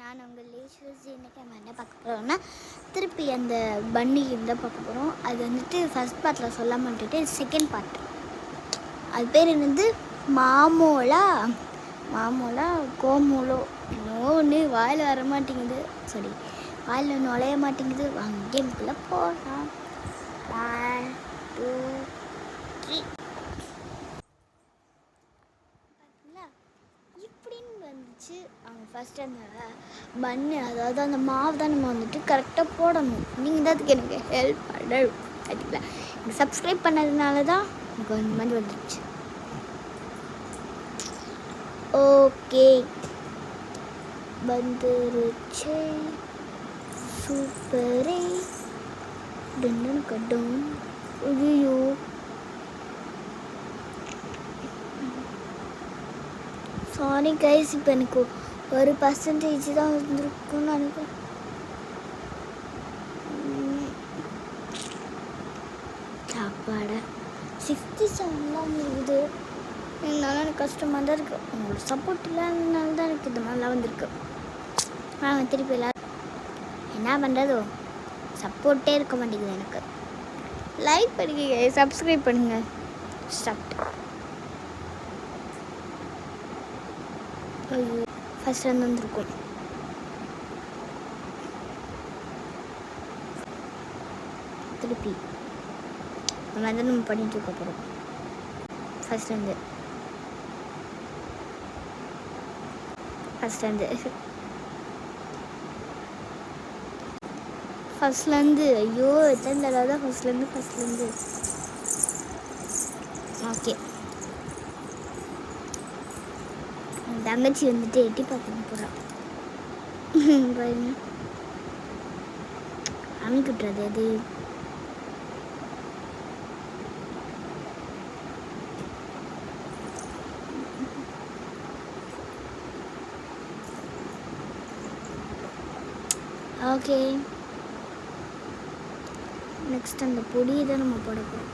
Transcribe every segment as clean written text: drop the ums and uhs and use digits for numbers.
நான் உங்கள் லேஷூஸ் இன்றைக்கி நம்ம என்ன பார்க்க போகிறோம்னா திருப்பி அந்த பன்னி இருந்தால் பார்க்க போகிறோம். அது வந்துட்டு ஃபஸ்ட் பார்ட்டில் சொல்ல மாட்டேட்டு செகண்ட் பார்ட். அது பேர் என்னது மாமோலா கோமோலோ இன்னும் ஒன்று வாயில் வர மாட்டேங்குது. சரி, வாயில் நுழைய மாட்டேங்குது. வாங்க கேமுக்குள்ளே போகலாம். 1 2 3 இப்படின்னு வந்துச்சு. அவங்க ஃபஸ்ட்டு அந்த பன்னு, அதாவது அந்த மாவு தான் நம்ம வந்துட்டு கரெக்டாக போடணும். நீங்கள் தான் அதுக்கு எனக்கு ஹெல்ப் பண்ணணும். அதுக்குல எனக்கு சப்ஸ்கிரைப் பண்ணதுனால தான் எனக்கு அந்த மாதிரி வந்துடுச்சு. ஓகே, வந்துருச்சு. சூப்பரே டன்னு கட்டும். ஐயோ, சாரி கைஸ், இப்போ எனக்கு 1% தான் வந்துருக்குன்னு நினைக்கிறேன். சாப்பாடை 67 இருக்குது. என்னால் எனக்கு கஷ்டமாக தான் இருக்குது. உங்களோட சப்போர்ட் இல்லாதனால தான் எனக்கு இந்த மாதிரிலாம் வந்திருக்கு. ஆனால் திருப்பி எல்லோரும் என்ன பண்ணுறதோ சப்போர்ட்டே இருக்க மாட்டேங்குது. எனக்கு லைக் பண்ணிக்கங்க, சப்ஸ்கிரைப் பண்ணுங்கள். ஸ்டார்ட். ஃபஸ்ட் வந்துருக்கும். திருப்பி நம்ம வந்து நம்ம பண்ணிட்டு இருக்க போகிறோம். ஃபஸ்ட்லேருந்து ஐயோ எத்தனை தடவை தான் ஃபஸ்ட்லேருந்து. ஓகே, தங்கச்சி வந்துட்டு எட்டி பார்த்துட்டு போகிறான். பாருங்க, அமுக்கிட்டுறது அது. ஓகே, நெக்ஸ்ட் அந்த பொடியை தான் நம்ம போடலாம்.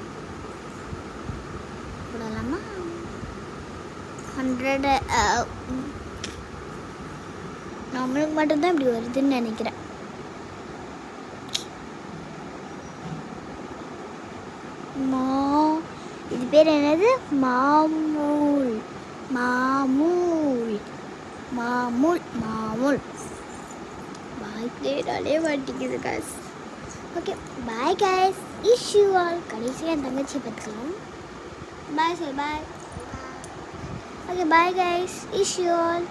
போடலாமா? 100 நம்மளுக்கு மட்டும்தான் இப்படி வருதுன்னு நினைக்கிறேன். இது பேர் என்னது? மாமூல். பாய் பேராலே மாட்டிக்குது காஸ். Okay, bye guys, miss you all. கடைசியாக என் தங்கச்சியை பார்த்துக்கலாம். Bye sir, bye. Okay, bye guys, miss you all.